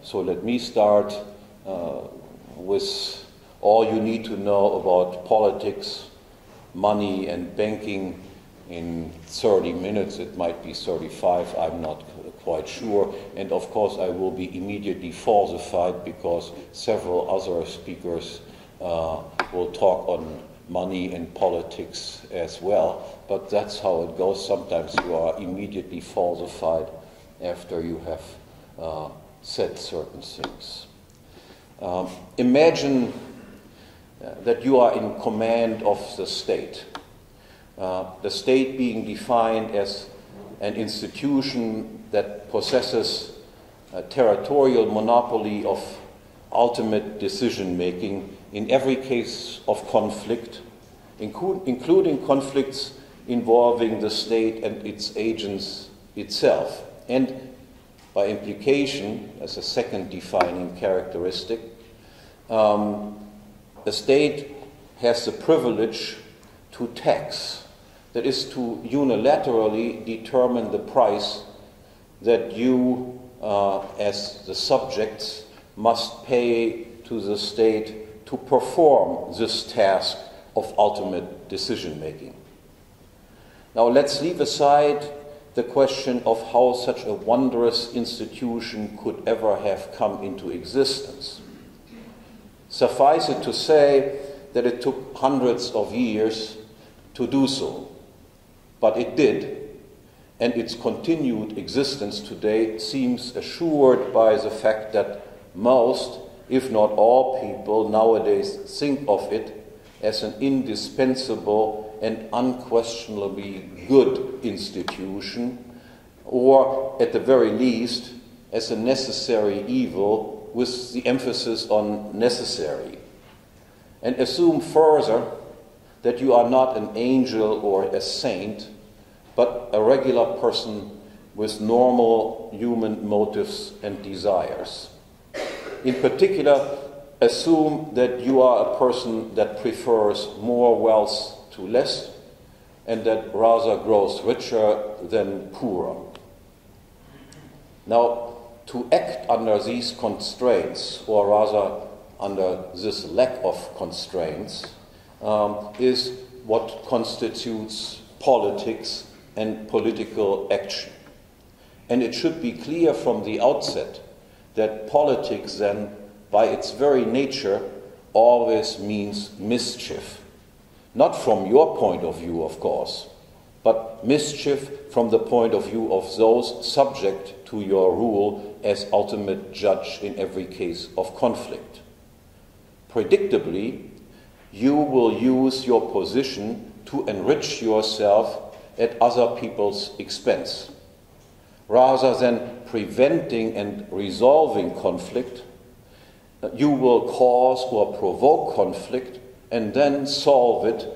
So let me start with all you need to know about politics, money, and banking in 30 minutes. It might be 35, I'm not quite sure. And of course, I will be immediately falsified because several other speakers will talk on money and politics as well. But that's how it goes. Sometimes you are immediately falsified after you have said certain things. Imagine that you are in command of the state. The state being defined as an institution that possesses a territorial monopoly of ultimate decision-making in every case of conflict, including conflicts involving the state and its agents itself. And by implication, as a second defining characteristic, the state has the privilege to tax, that is, to unilaterally determine the price that you, as the subjects, must pay to the state to perform this task of ultimate decision-making. Now let's leave aside the question of how such a wondrous institution could ever have come into existence. Suffice it to say that it took hundreds of years to do so, but it did, and its continued existence today seems assured by the fact that most, if not all people nowadays think of it as an indispensable and unquestionably good institution, or at the very least as a necessary evil with the emphasis on necessary. And assume further that you are not an angel or a saint, but a regular person with normal human motives and desires. In particular, assume that you are a person that prefers more wealth to less, and that rather grows richer than poorer. Now, to act under these constraints, or rather under this lack of constraints, is what constitutes politics and political action. And it should be clear from the outset that politics then, by its very nature, always means mischief. Not from your point of view, of course, but mischief from the point of view of those subject to your rule as ultimate judge in every case of conflict. Predictably, you will use your position to enrich yourself at other people's expense. Rather than preventing and resolving conflict, you will cause or provoke conflict and then solve it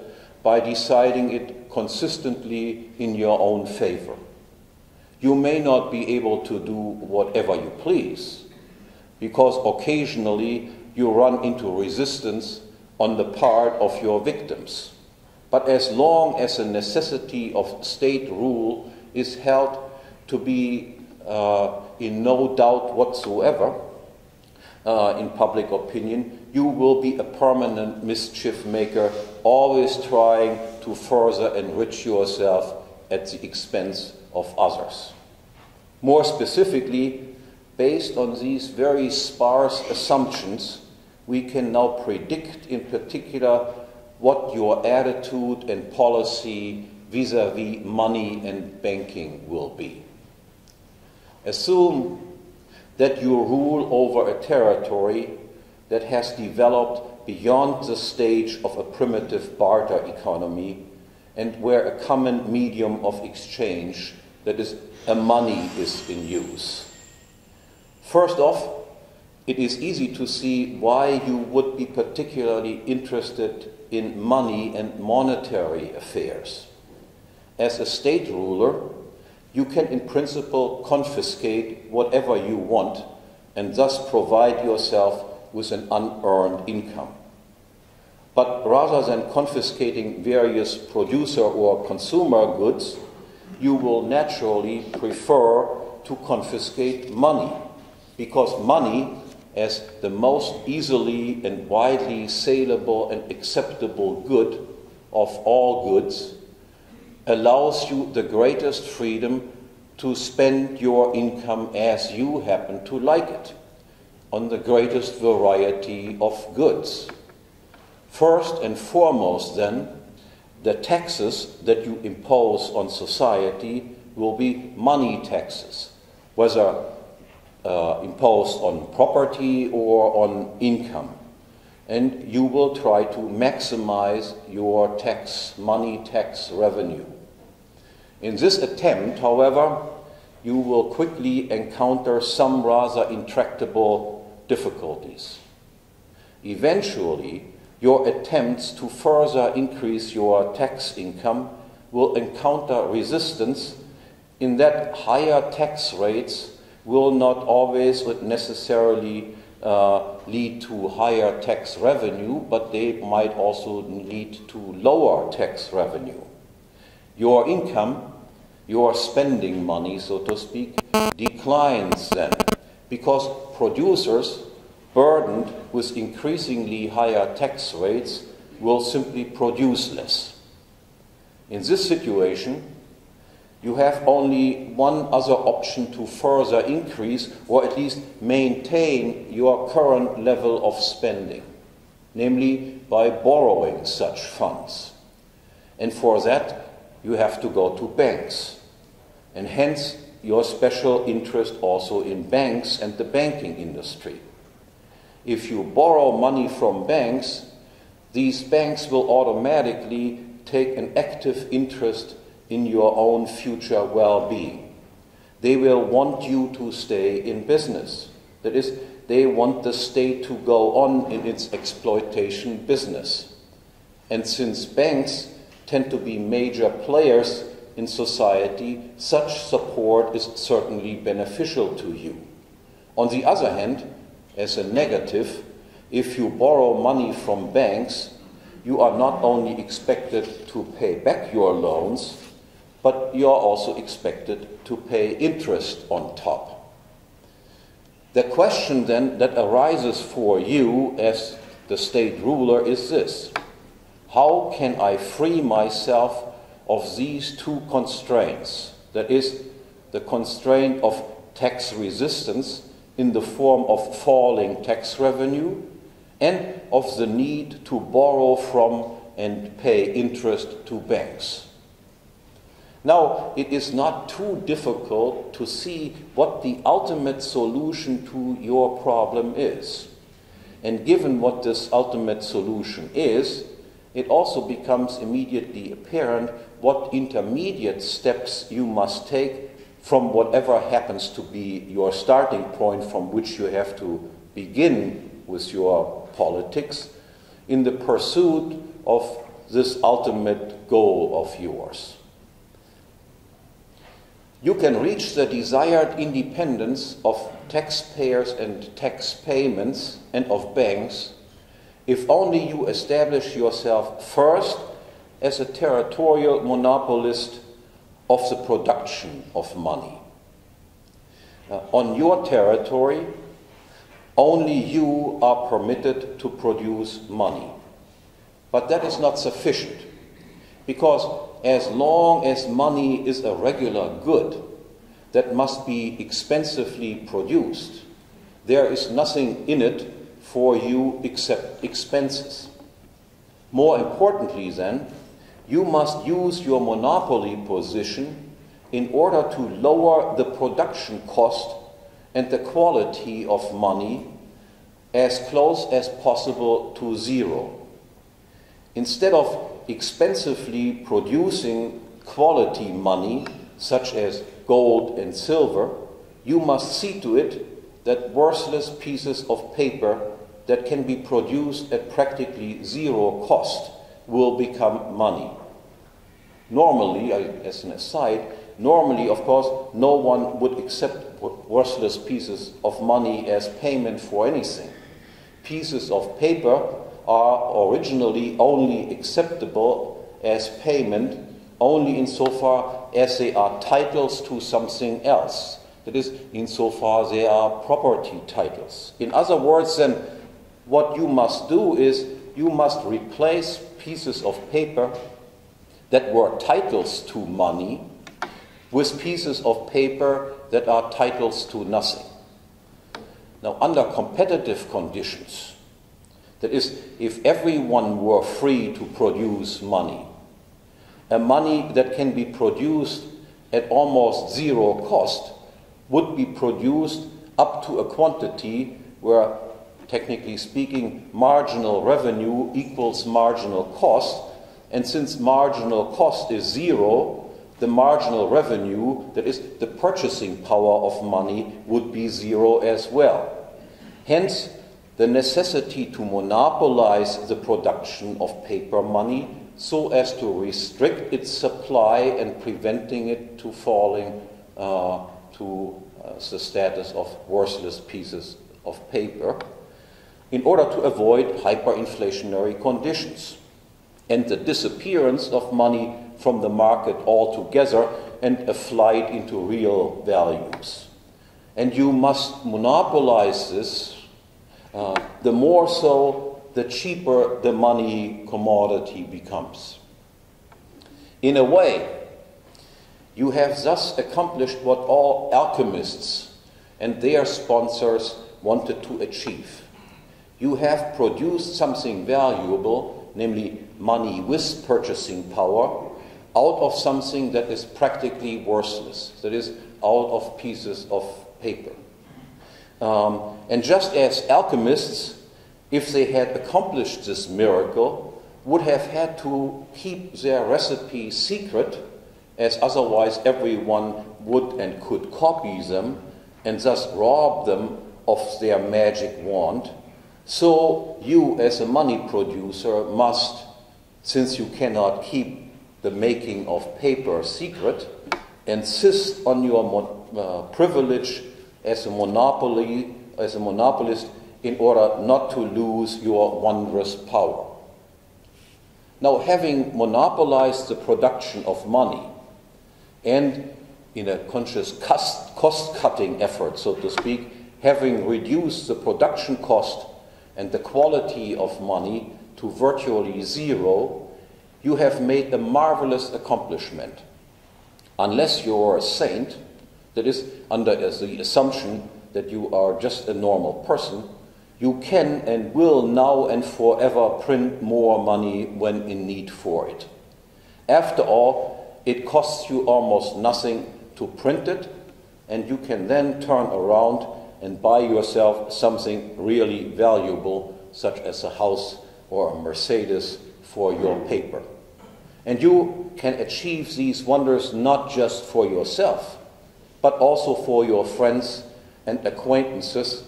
by deciding it consistently in your own favor. You may not be able to do whatever you please, because occasionally you run into resistance on the part of your victims. But as long as the necessity of state rule is held to be in no doubt whatsoever in public opinion, you will be a permanent mischief maker, always trying to further enrich yourself at the expense of others. More specifically, based on these very sparse assumptions, we can now predict in particular what your attitude and policy vis-à-vis money and banking will be. Assume that you rule over a territory that has developed beyond the stage of a primitive barter economy and where a common medium of exchange, that is, a money, is in use. First off, it is easy to see why you would be particularly interested in money and monetary affairs. As a state ruler, you can in principle confiscate whatever you want and thus provide yourself with an unearned income. But rather than confiscating various producer or consumer goods, you will naturally prefer to confiscate money. because money, as the most easily and widely saleable and acceptable good of all goods, allows you the greatest freedom to spend your income as you happen to like it, on the greatest variety of goods. First and foremost, then, the taxes that you impose on society will be money taxes, whether imposed on property or on income. And you will try to maximize your money tax revenue. In this attempt, however, you will quickly encounter some rather intractable difficulties. Eventually, your attempts to further increase your tax income will encounter resistance in that higher tax rates will not always necessarily lead to higher tax revenue, but they might also lead to lower tax revenue. Your income, your spending money, so to speak, declines then, because producers burdened with increasingly higher tax rates will simply produce less. In this situation, you have only one other option to further increase or at least maintain your current level of spending, namely by borrowing such funds. And for that, you have to go to banks, and hence your special interest also in banks and the banking industry. If you borrow money from banks, these banks will automatically take an active interest in your own future well-being. They will want you to stay in business. That is, they want the state to go on in its exploitation business. And since banks tend to be major players in society, such support is certainly beneficial to you. On the other hand, as a negative, if you borrow money from banks, you are not only expected to pay back your loans, but you are also expected to pay interest on top. The question then that arises for you as the state ruler is this: how can I free myself of these two constraints? That is, the constraint of tax resistance in the form of falling tax revenue and of the need to borrow from and pay interest to banks. Now, it is not too difficult to see what the ultimate solution to your problem is. And given what this ultimate solution is, it also becomes immediately apparent what intermediate steps you must take from whatever happens to be your starting point from which you have to begin with your politics in the pursuit of this ultimate goal of yours. You can reach the desired independence of taxpayers and tax payments and of banks if only you establish yourself first as a territorial monopolist of the production of money. On your territory, only you are permitted to produce money. But that is not sufficient, because as long as money is a regular good that must be expensively produced, there is nothing in it for you except expenses. More importantly then, you must use your monopoly position in order to lower the production cost and the quality of money as close as possible to zero. Instead of expensively producing quality money, such as gold and silver, you must see to it that worthless pieces of paper that can be produced at practically zero cost will become money. Normally, as an aside, of course, no one would accept worthless pieces of money as payment for anything. Pieces of paper are originally only acceptable as payment only insofar as they are titles to something else. That is, insofar they are property titles. In other words, then, what you must do is you must replace pieces of paper that were titles to money with pieces of paper that are titles to nothing. Now, under competitive conditions, that is, if everyone were free to produce money, a money that can be produced at almost zero cost would be produced up to a quantity where, technically speaking, marginal revenue equals marginal cost, and since marginal cost is zero, the marginal revenue, that is, the purchasing power of money, would be zero as well. Hence, the necessity to monopolize the production of paper money so as to restrict its supply and preventing it to falling to the status of worthless pieces of paper, in order to avoid hyperinflationary conditions and the disappearance of money from the market altogether and a flight into real values. And you must monopolize this, the more so, the cheaper the money commodity becomes. In a way, you have thus accomplished what all alchemists and their sponsors wanted to achieve. You have produced something valuable, namely money with purchasing power, out of something that is practically worthless, that is, out of pieces of paper. And just as alchemists, if they had accomplished this miracle, would have had to keep their recipe secret, as otherwise everyone would and could copy them and thus rob them of their magic wand, so you as a money producer must, since you cannot keep the making of paper secret, insist on your privilege as a monopolist in order not to lose your wondrous power. Now, having monopolized the production of money, and in a conscious cost-cutting effort, so to speak, having reduced the production cost and the quality of money to virtually zero, you have made a marvelous accomplishment. Unless you're a saint, that is, under the assumption that you are just a normal person, you can and will now and forever print more money when in need for it. After all, it costs you almost nothing to print it, and you can then turn around and buy yourself something really valuable, such as a house or a Mercedes, for your paper. And you can achieve these wonders not just for yourself, but also for your friends and acquaintances,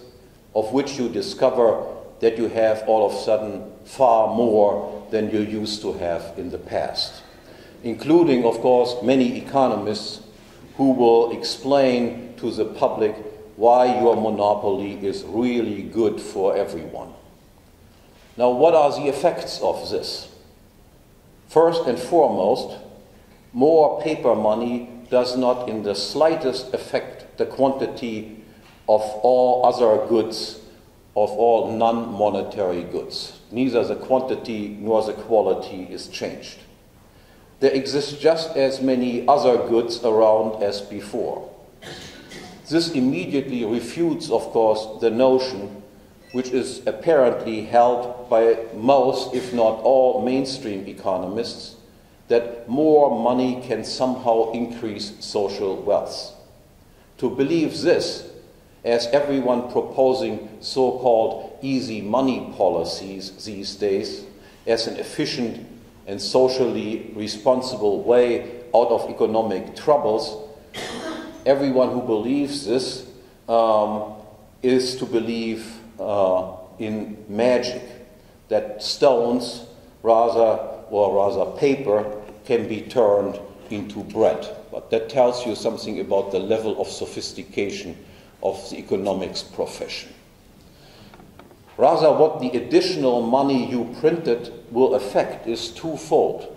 of which you discover that you have all of a sudden far more than you used to have in the past, including, of course, many economists who will explain to the public why your monopoly is really good for everyone. Now, what are the effects of this? First and foremost, more paper money does not in the slightest affect the quantity of all other goods, of all non-monetary goods. Neither the quantity nor the quality is changed. There exist just as many other goods around as before. This immediately refutes, of course, the notion, which is apparently held by most, if not all, mainstream economists, that more money can somehow increase social wealth. To believe this, as everyone proposing so-called easy money policies these days, as an efficient and socially responsible way out of economic troubles, everyone who believes this is to believe in magic, that stones, rather paper, can be turned into bread. But that tells you something about the level of sophistication of the economics profession. Rather, what the additional money you printed will affect is twofold.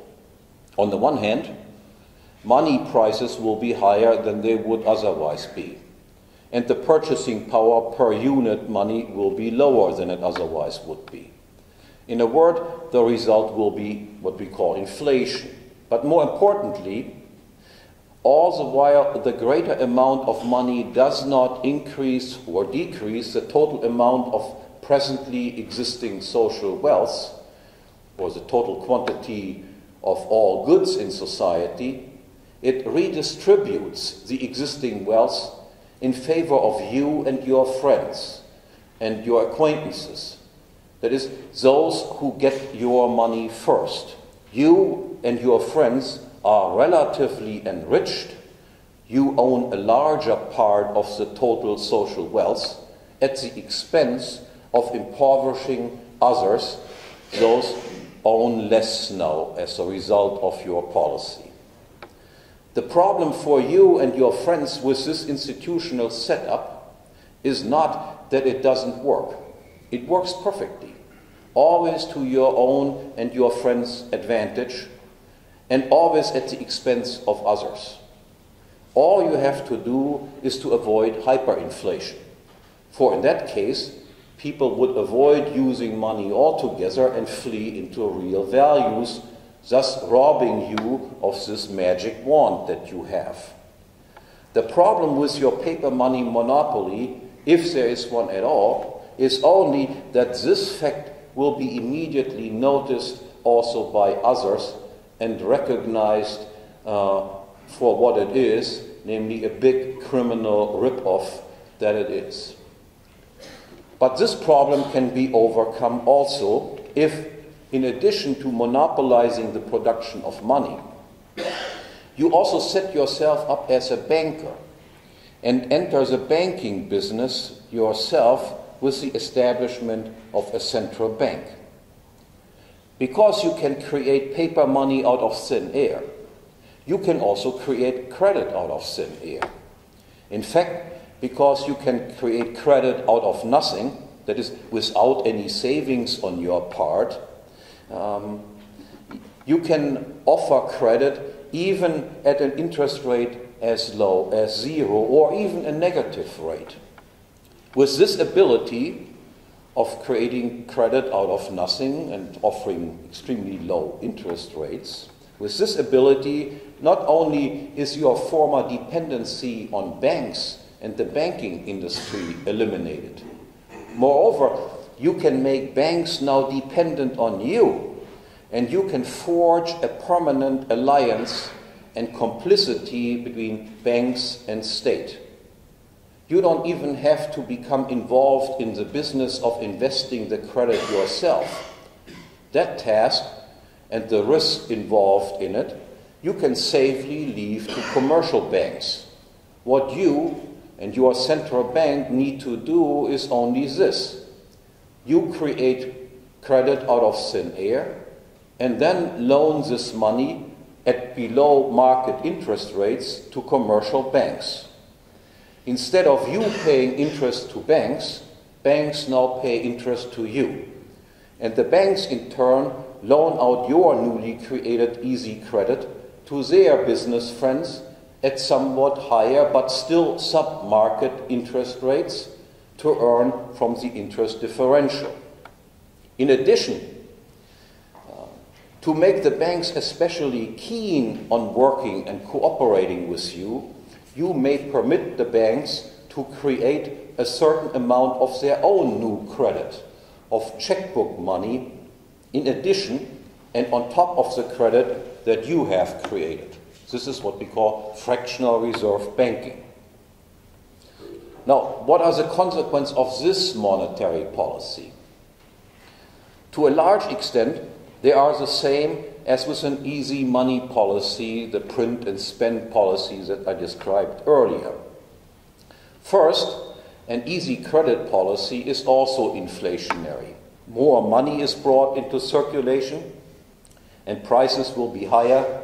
On the one hand, money prices will be higher than they would otherwise be. and the purchasing power per unit money will be lower than it otherwise would be. In a word, the result will be what we call inflation. But more importantly, all the while the greater amount of money does not increase or decrease the total amount of presently existing social wealth, or the total quantity of all goods in society, it redistributes the existing wealth in favor of you and your friends and your acquaintances. That is, those who get your money first. You and your friends are relatively enriched. You own a larger part of the total social wealth at the expense of impoverishing others. Those own less now as a result of your policy. The problem for you and your friends with this institutional setup is not that it doesn't work. It works perfectly, always to your own and your friends' advantage, and always at the expense of others. All you have to do is to avoid hyperinflation, for in that case, people would avoid using money altogether and flee into real values, thus robbing you of this magic wand that you have. The problem with your paper money monopoly, if there is one at all, is only that this fact will be immediately noticed also by others and recognized for what it is, namely a big criminal rip-off that it is. But this problem can be overcome also if, in addition to monopolizing the production of money, you also set yourself up as a banker and enter the banking business yourself with the establishment of a central bank. Because you can create paper money out of thin air, you can also create credit out of thin air. In fact, because you can create credit out of nothing, that is, without any savings on your part, you can offer credit even at an interest rate as low as 0 or even a negative rate. With this ability of creating credit out of nothing and offering extremely low interest rates, with this ability, not only is your former dependency on banks and the banking industry eliminated, moreover, you can make banks now dependent on you, and you can forge a permanent alliance and complicity between banks and state. You don't even have to become involved in the business of investing the credit yourself. That task and the risk involved in it, you can safely leave to commercial banks. What you and your central bank need to do is only this. You create credit out of thin air and then loan this money at below market interest rates to commercial banks. Instead of you paying interest to banks, banks now pay interest to you. And the banks in turn loan out your newly created easy credit to their business friends at somewhat higher but still sub-market interest rates to earn from the interest differential. In addition, to make the banks especially keen on working and cooperating with you, you may permit the banks to create a certain amount of their own new credit, of checkbook money, in addition and on top of the credit that you have created. This is what we call fractional reserve banking. Now, what are the consequences of this monetary policy? To a large extent, they are the same as with an easy money policy, the print and spend policy that I described earlier. First, an easy credit policy is also inflationary. More money is brought into circulation and prices will be higher.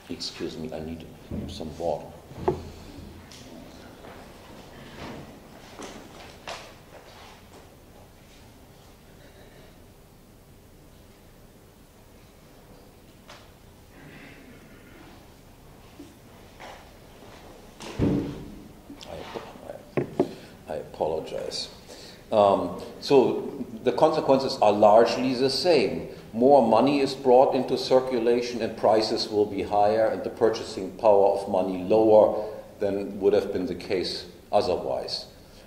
Excuse me, I need some water. apologize. So the consequences are largely the same. More money is brought into circulation and prices will be higher and the purchasing power of money lower than would have been the case otherwise.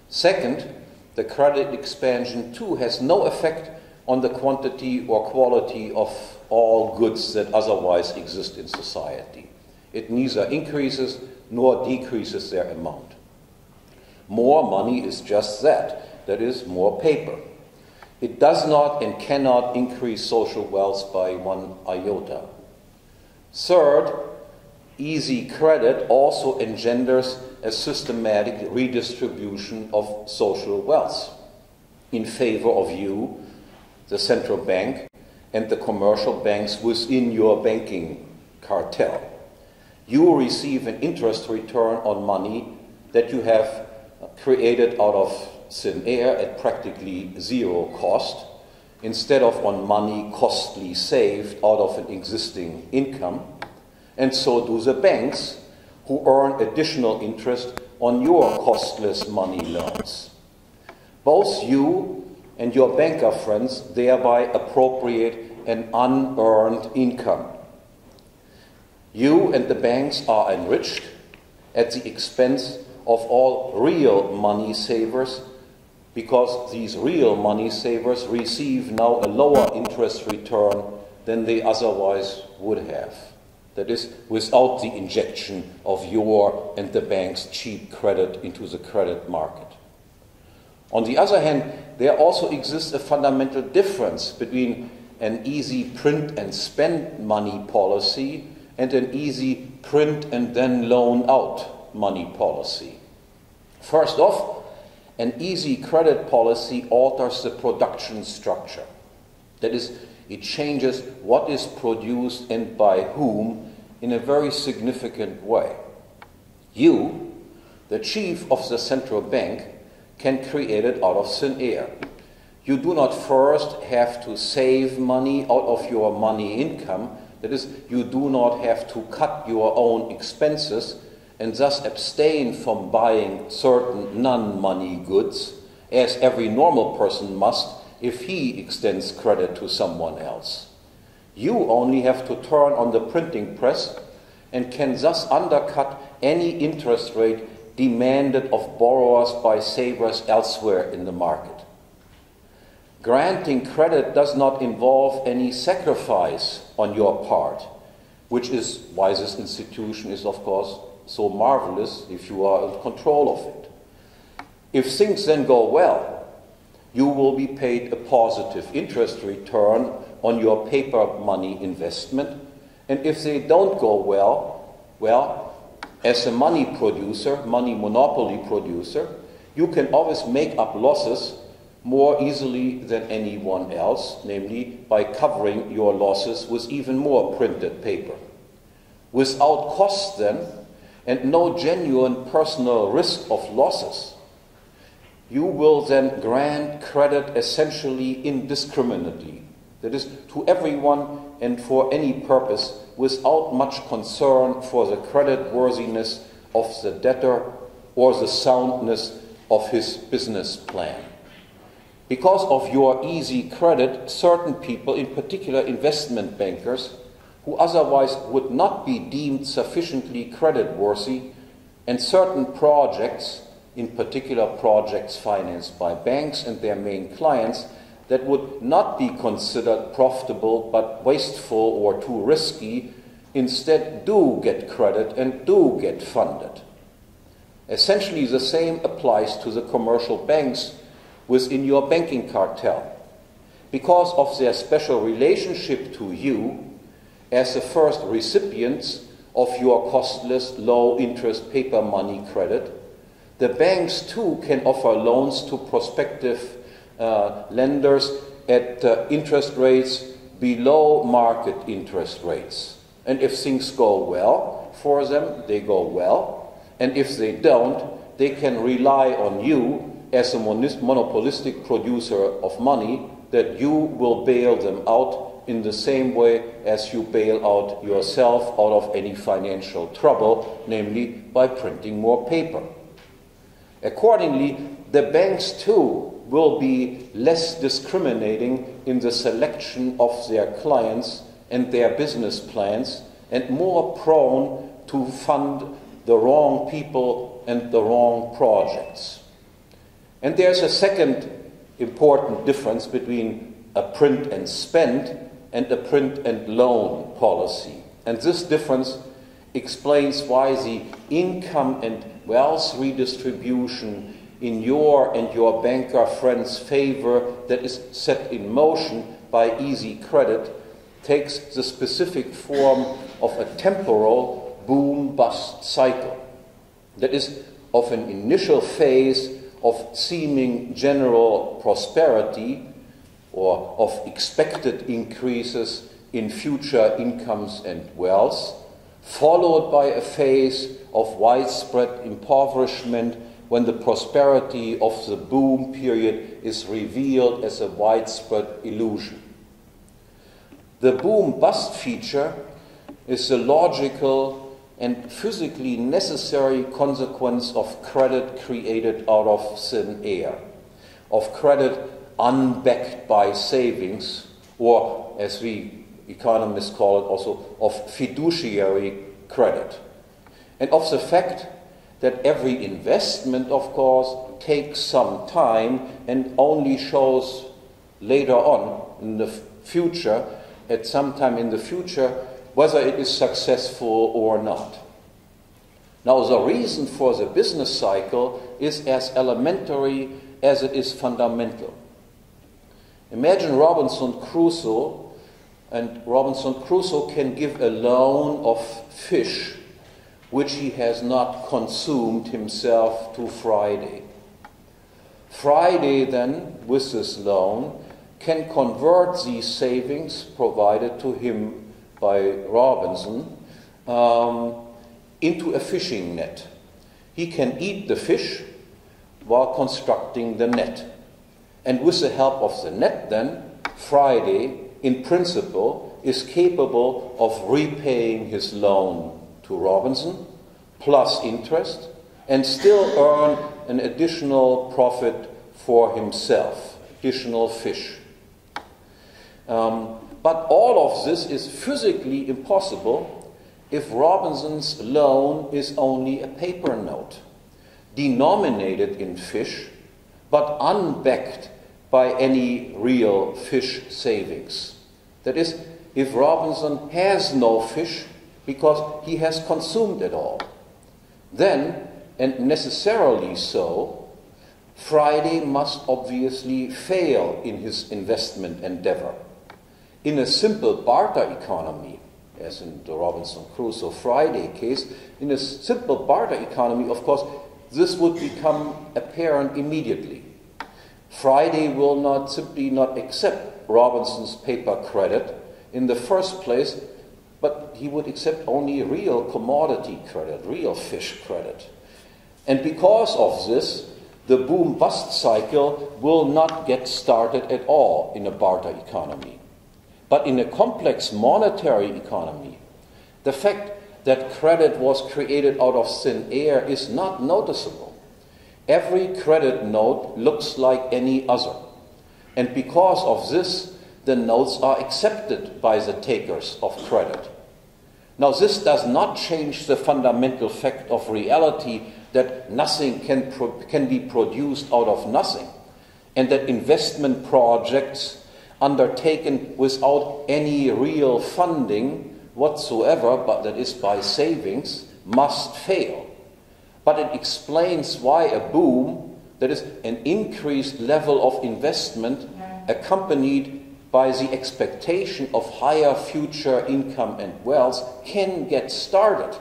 Second, the credit expansion too has no effect on the quantity or quality of all goods that otherwise exist in society. It neither increases nor decreases their amount. More money is just that is, more paper. It does not and cannot increase social wealth by one iota. Third, easy credit also engenders a systematic redistribution of social wealth in favor of you, the central bank, and the commercial banks within your banking cartel. You receive an interest return on money that you have created out of thin air at practically zero cost, instead of on money costly saved out of an existing income, and so do the banks, who earn additional interest on your costless money loans. Both you and your banker friends thereby appropriate an unearned income. You and the banks are enriched at the expense of all real money savers, because these real money savers receive now a lower interest return than they otherwise would have. That is, without the injection of your and the bank's cheap credit into the credit market. On the other hand, there also exists a fundamental difference between an easy print and spend money policy and an easy print and then loan out money policy. First off, an easy credit policy alters the production structure. That is, it changes what is produced and by whom in a very significant way. You, the chief of the central bank, can create it out of thin air. You do not first have to save money out of your money income. That is, you do not have to cut your own expenses and thus abstain from buying certain non-money goods, as every normal person must if he extends credit to someone else. You only have to turn on the printing press and can thus undercut any interest rate demanded of borrowers by savers elsewhere in the market. Granting credit does not involve any sacrifice on your part, which is why this institution is, of course, so marvelous if you are in control of it. If things then go well, you will be paid a positive interest return on your paper money investment, and if they don't go well, as a money producer, money monopoly producer, you can always make up losses more easily than anyone else, namely by covering your losses with even more printed paper. Without cost then, and no genuine personal risk of losses, you will then grant credit essentially indiscriminately, that is, to everyone and for any purpose, without much concern for the creditworthiness of the debtor or the soundness of his business plan. Because of your easy credit, certain people, in particular investment bankers, who otherwise would not be deemed sufficiently creditworthy, and certain projects, in particular projects financed by banks and their main clients, that would not be considered profitable but wasteful or too risky, instead do get credit and do get funded. Essentially the same applies to the commercial banks within your banking cartel. Because of their special relationship to you, as the first recipients of your costless, low-interest paper money credit, the banks too can offer loans to prospective lenders at interest rates below market interest rates. And if things go well for them, they go well. And if they don't, they can rely on you as a monopolistic producer of money, that you will bail them out in the same way as you bail out yourself out of any financial trouble, namely by printing more paper. Accordingly, the banks too will be less discriminating in the selection of their clients and their business plans, and more prone to fund the wrong people and the wrong projects. And there's a second important difference between a print and spend and a print and loan policy. And this difference explains why the income and wealth redistribution in your and your banker friends' favor that is set in motion by easy credit takes the specific form of a temporal boom-bust cycle. That is, of an initial phase of seeming general prosperity or of expected increases in future incomes and wealth, followed by a phase of widespread impoverishment when the prosperity of the boom period is revealed as a widespread illusion. The boom-bust feature is the logical and physically necessary consequence of credit created out of thin air, of credit unbacked by savings, or as we economists call it also, of fiduciary credit, and of the fact that every investment, of course, takes some time and only shows later on in the future, at some time in the future, whether it is successful or not. Now, the reason for the business cycle is as elementary as it is fundamental. Imagine Robinson Crusoe, and Robinson Crusoe can give a loan of fish which he has not consumed himself to Friday. Friday then, with this loan, can convert these savings provided to him by Robinson into a fishing net. He can eat the fish while constructing the net. And with the help of the net then, Friday, in principle, is capable of repaying his loan to Robinson, plus interest, and still earn an additional profit for himself, additional fish. But all of this is physically impossible if Robinson's loan is only a paper note, denominated in fish, but unbacked by any real fish savings. That is, if Robinson has no fish because he has consumed it all, then, and necessarily so, Friday must obviously fail in his investment endeavor. In a simple barter economy, as in the Robinson Crusoe Friday case, in a simple barter economy, of course, this would become apparent immediately. Friday will simply not accept Robinson's paper credit in the first place, but he would accept only real commodity credit, real fish credit. And because of this, the boom-bust cycle will not get started at all in a barter economy. But in a complex monetary economy, the fact that credit was created out of thin air is not noticeable. Every credit note looks like any other. And because of this, the notes are accepted by the takers of credit. Now, this does not change the fundamental fact of reality that nothing can be produced out of nothing, and that investment projects undertaken without any real funding whatsoever, but that is by savings, must fail. But it explains why a boom, that is an increased level of investment accompanied by the expectation of higher future income and wealth, can get started.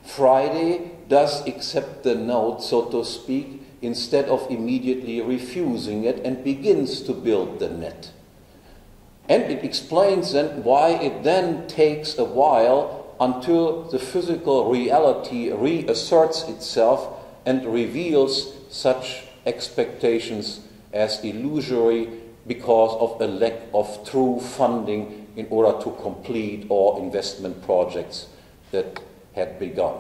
Friday does accept the note, so to speak, instead of immediately refusing it, and begins to build the net. And it explains then why it then takes a while until the physical reality reasserts itself and reveals such expectations as illusory because of a lack of true funding in order to complete all investment projects that had begun.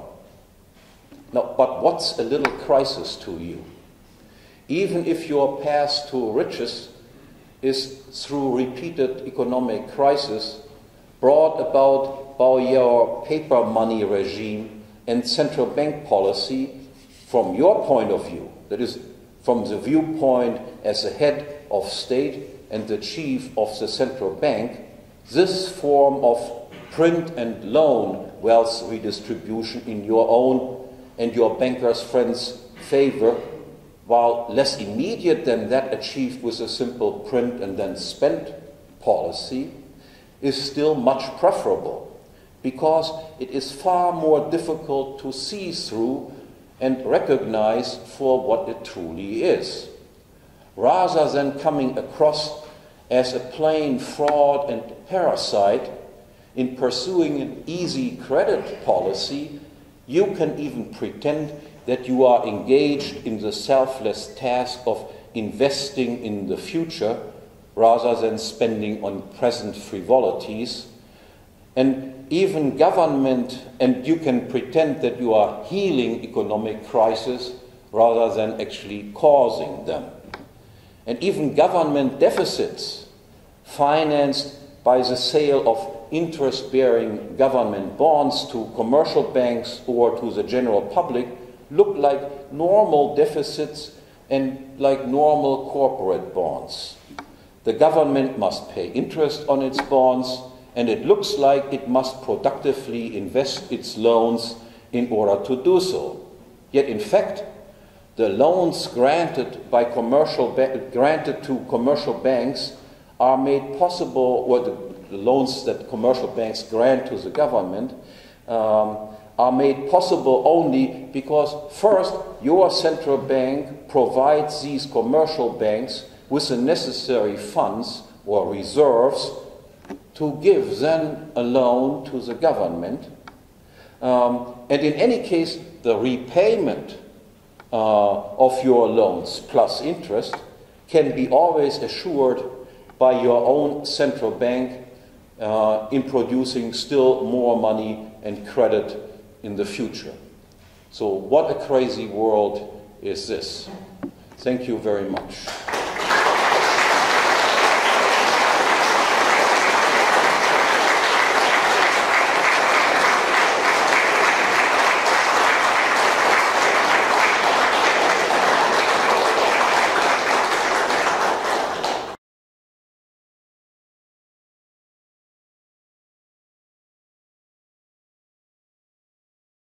Now, but what's a little crisis to you? Even if your path to riches is through repeated economic crisis brought about by your paper money regime and central bank policy, from your point of view, that is, from the viewpoint as the head of state and the chief of the central bank, this form of print and loan wealth redistribution in your own and your bankers' friends' favor, while less immediate than that achieved with a simple print and then spend policy, is still much preferable, because it is far more difficult to see through and recognize for what it truly is. Rather than coming across as a plain fraud and parasite, in pursuing an easy credit policy, you can even pretend that you are engaged in the selfless task of investing in the future rather than spending on present frivolities. And even government, and you can pretend that you are healing economic crisis rather than actually causing them. And even government deficits financed by the sale of interest-bearing government bonds to commercial banks or to the general public look like normal deficits and like normal corporate bonds. The government must pay interest on its bonds, and it looks like it must productively invest its loans in order to do so. Yet, in fact, the loans granted to commercial banks are made possible, or the loans that commercial banks grant to the government are made possible only because, first, your central bank provides these commercial banks with the necessary funds or reserves to give then a loan to the government. And in any case, the repayment of your loans plus interest can be always assured by your own central bank in producing still more money and credit in the future. So what a crazy world is this. Thank you very much.